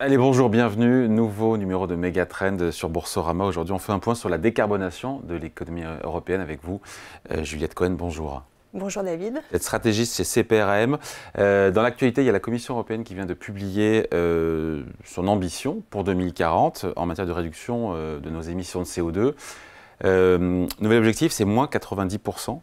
Allez, bonjour, bienvenue. Nouveau numéro de Megatrend sur Boursorama. Aujourd'hui, on fait un point sur la décarbonation de l'économie européenne avec vous. Juliette Cohen, bonjour. Bonjour David. Vous êtes stratégiste chez CPRM. Dans l'actualité, il y a la Commission européenne qui vient de publier son ambition pour 2040 en matière de réduction de nos émissions de CO2. Nouvel objectif, c'est moins 90%,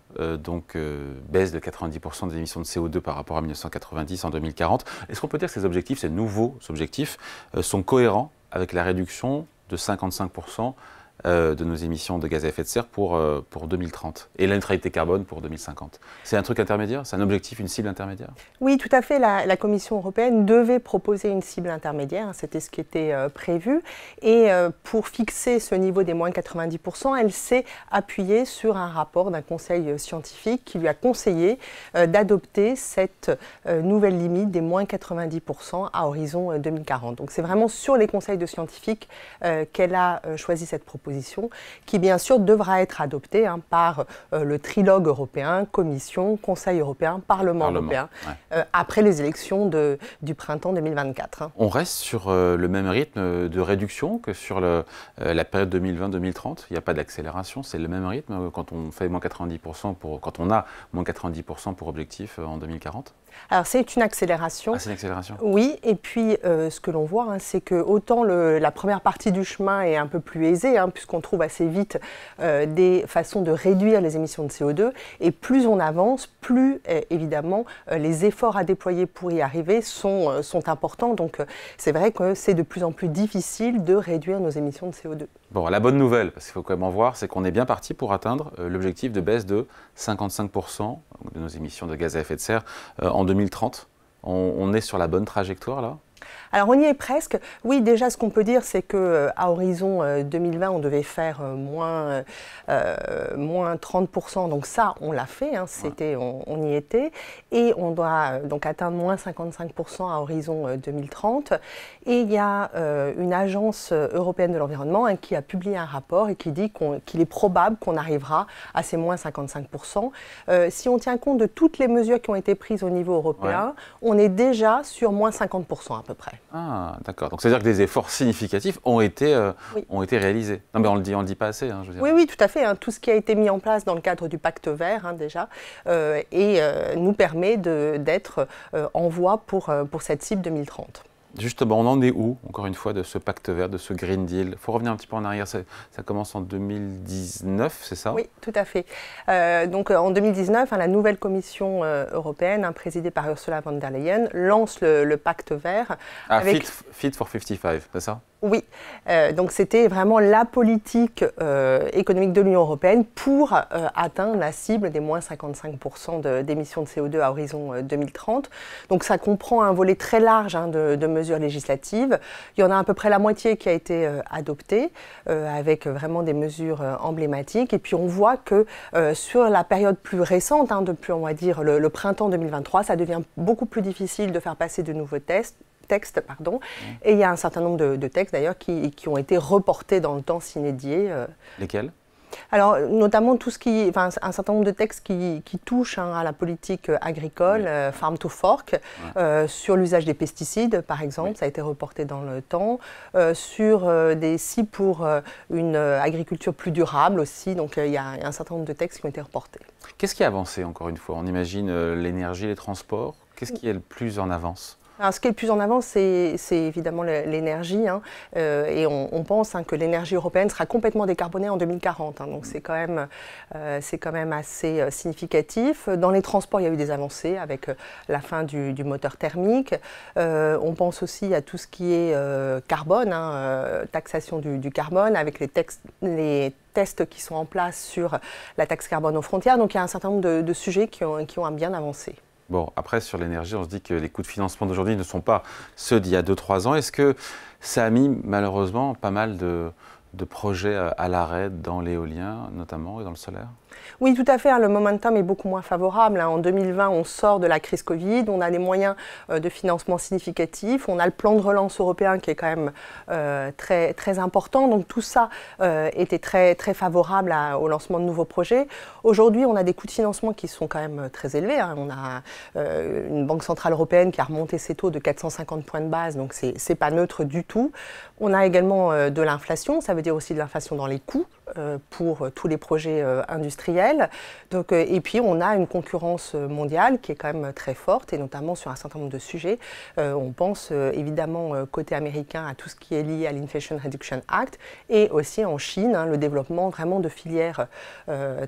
baisse de 90% des émissions de CO2 par rapport à 1990 en 2040. Est-ce qu'on peut dire que ces objectifs, ces nouveaux objectifs, sont cohérents avec la réduction de 55% de nos émissions de gaz à effet de serre pour 2030 et la neutralité carbone pour 2050? C'est un truc intermédiaire? C'est un objectif, une cible intermédiaire? Oui, tout à fait. La Commission européenne devait proposer une cible intermédiaire. C'était ce qui était prévu. Et pour fixer ce niveau des moins 90%, elle s'est appuyée sur un rapport d'un conseil scientifique qui lui a conseillé d'adopter cette nouvelle limite des moins 90% à horizon 2040. Donc c'est vraiment sur les conseils de scientifiques qu'elle a choisi cette proposition, qui bien sûr devra être adoptée par le trilogue européen, Commission, Conseil européen, Parlement européen, après les élections du printemps 2024. On reste sur le même rythme de réduction que sur la période 2020-2030? Il n'y a pas d'accélération, c'est le même rythme quand on fait moins 90% quand on a moins 90% pour objectif en 2040? Alors c'est une accélération. Ah, c'est une accélération. Oui, et puis ce que l'on voit, c'est que autant la première partie du chemin est un peu plus aisée, puisqu'on trouve assez vite des façons de réduire les émissions de CO2, et plus on avance, plus évidemment les efforts à déployer pour y arriver sont importants. Donc c'est vrai que c'est de plus en plus difficile de réduire nos émissions de CO2. Bon, la bonne nouvelle, parce qu'il faut quand même en voir, c'est qu'on est bien parti pour atteindre l'objectif de baisse de 55% de nos émissions de gaz à effet de serre en 2030. On est sur la bonne trajectoire là? Alors on y est presque. Oui, déjà ce qu'on peut dire, c'est qu'à horizon 2020, on devait faire moins 30%. Donc ça, on l'a fait, on y était. Et on doit donc atteindre moins 55% à horizon 2030. Et il y a une agence européenne de l'environnement qui a publié un rapport et qui dit qu'il est probable qu'on arrivera à ces moins 55%. Si on tient compte de toutes les mesures qui ont été prises au niveau européen, on est déjà sur moins 50% à peu près. Ah, d'accord. Donc, c'est-à-dire que des efforts significatifs ont été réalisés. Non, mais on le dit pas assez, je veux dire. Oui, tout à fait. Tout ce qui a été mis en place dans le cadre du pacte vert, déjà, nous permet d'être en voie pour cette cible 2030. Justement, on en est où, encore une fois, de ce pacte vert, de ce Green Deal? Il faut revenir un petit peu en arrière. Ça commence en 2019, c'est ça? Oui, tout à fait. Donc en 2019, la nouvelle Commission européenne, présidée par Ursula von der Leyen, lance le pacte vert. Avec... Fit for 55, c'est ça? Oui, donc c'était vraiment la politique économique de l'Union européenne pour atteindre la cible des moins 55% d'émissions de CO2 à horizon 2030. Donc ça comprend un volet très large de mesures législatives. Il y en a à peu près la moitié qui a été adoptée, avec vraiment des mesures emblématiques. Et puis on voit que sur la période plus récente, depuis on va dire le printemps 2023, ça devient beaucoup plus difficile de faire passer de nouveaux textes. Et il y a un certain nombre de textes d'ailleurs qui ont été reportés dans le temps sine die. Lesquels? Alors, notamment un certain nombre de textes qui touchent à la politique agricole, Farm to Fork, sur l'usage des pesticides, par exemple, ça a été reporté dans le temps, sur des cibles pour une agriculture plus durable aussi, donc il y a un certain nombre de textes qui ont été reportés. Qu'est-ce qui a avancé, encore une fois? On imagine l'énergie, les transports. Qu'est-ce qui est le plus en avance? Alors, ce qui est le plus en avance, c'est évidemment l'énergie. Et on pense que l'énergie européenne sera complètement décarbonée en 2040. Donc, c'est quand même assez significatif. Dans les transports, il y a eu des avancées avec la fin du moteur thermique. On pense aussi à tout ce qui est carbone, taxation du carbone, avec les tests qui sont en place sur la taxe carbone aux frontières. Donc, il y a un certain nombre de sujets qui ont bien avancé. Bon, après, sur l'énergie, on se dit que les coûts de financement d'aujourd'hui ne sont pas ceux d'il y a 2-3 ans. Est-ce que ça a mis, malheureusement, pas mal de projets à l'arrêt dans l'éolien notamment et dans le solaire? Oui, tout à fait. Le momentum est beaucoup moins favorable. En 2020, on sort de la crise Covid, on a des moyens de financement significatifs, on a le plan de relance européen qui est quand même très, très important. Donc tout ça était très, très favorable au lancement de nouveaux projets. Aujourd'hui, on a des coûts de financement qui sont quand même très élevés. On a une Banque centrale européenne qui a remonté ses taux de 450 points de base, donc c'est pas neutre du tout. On a également de l'inflation, ça veut dire aussi de l'inflation dans les coûts pour tous les projets industriels. Donc, et puis on a une concurrence mondiale qui est quand même très forte, et notamment sur un certain nombre de sujets. On pense évidemment côté américain à tout ce qui est lié à l'Inflation Reduction Act, et aussi en Chine, le développement vraiment de filières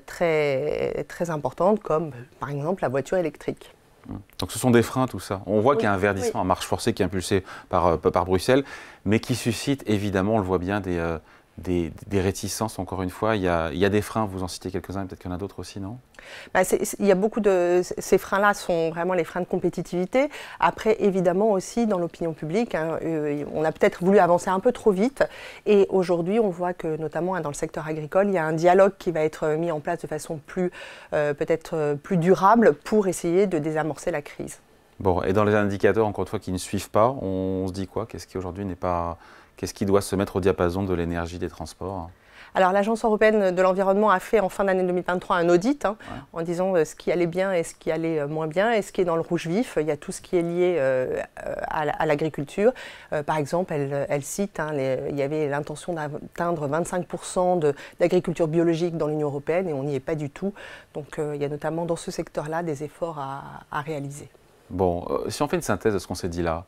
très, très importantes comme par exemple la voiture électrique. Donc ce sont des freins, tout ça. On voit qu'il y a un verdissement à marche forcée qui est impulsé par Bruxelles, mais qui suscite évidemment, on le voit bien, des réticences, encore une fois. Il y a des freins, vous en citez quelques-uns, peut-être qu'il y en a d'autres aussi, non? Il y a beaucoup de... Ces freins-là sont vraiment les freins de compétitivité. Après, évidemment aussi, dans l'opinion publique, on a peut-être voulu avancer un peu trop vite. Et aujourd'hui, on voit que, notamment dans le secteur agricole, il y a un dialogue qui va être mis en place de façon peut-être plus durable pour essayer de désamorcer la crise. Bon, et dans les indicateurs, encore une fois, qui ne suivent pas, on se dit quoi? Qu'est-ce qui aujourd'hui n'est pas... Qu'est-ce qui doit se mettre au diapason de l'énergie, des transports? Alors l'Agence européenne de l'environnement a fait en fin d'année 2023 un audit en disant ce qui allait bien et ce qui allait moins bien, et ce qui est dans le rouge vif. Il y a tout ce qui est lié à l'agriculture. Par exemple, elle cite, il y avait l'intention d'atteindre 25% d'agriculture biologique dans l'Union européenne, et on n'y est pas du tout. Donc il y a notamment dans ce secteur-là des efforts à réaliser. Bon, si on fait une synthèse de ce qu'on s'est dit là,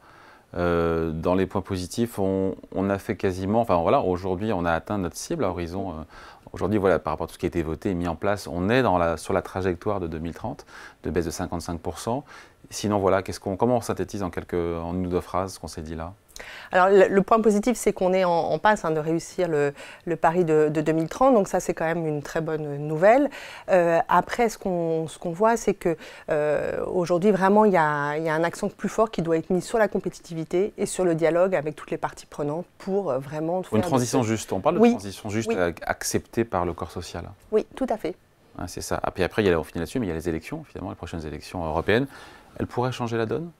dans les points positifs, on a fait quasiment, enfin voilà, aujourd'hui on a atteint notre cible à horizon. Aujourd'hui, voilà, par rapport à tout ce qui a été voté et mis en place, on est sur la trajectoire de 2030, de baisse de 55%. Sinon, voilà, comment on synthétise en une ou deux phrases ce qu'on s'est dit là? Alors le point positif, c'est qu'on est en passe de réussir le pari de 2030, donc ça c'est quand même une très bonne nouvelle. Après, ce qu'on voit, c'est que aujourd'hui vraiment il y a un accent plus fort qui doit être mis sur la compétitivité et sur le dialogue avec toutes les parties prenantes pour vraiment faire une transition juste. On parle de transition juste acceptée par le corps social. Oui, tout à fait. C'est ça. Et puis après, on finit là-dessus, mais il y a les élections, finalement, les prochaines élections européennes. Elles pourraient changer la donne?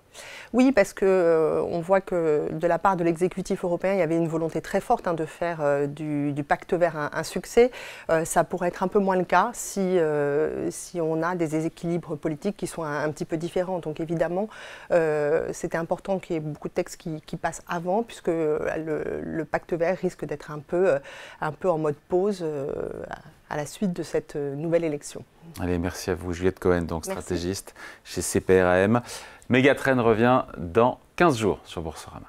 Oui, parce qu'on voit que de la part de l'exécutif européen, il y avait une volonté très forte de faire du pacte vert un succès. Ça pourrait être un peu moins le cas si on a des déséquilibres politiques qui sont un petit peu différents. Donc évidemment, c'était important qu'il y ait beaucoup de textes qui passent avant, puisque le pacte vert risque d'être un peu en mode pause à la suite de cette nouvelle élection. Allez, merci à vous, Juliette Cohen, donc stratégiste chez CPRAM. Mégatrend revient dans 15 jours sur Boursorama.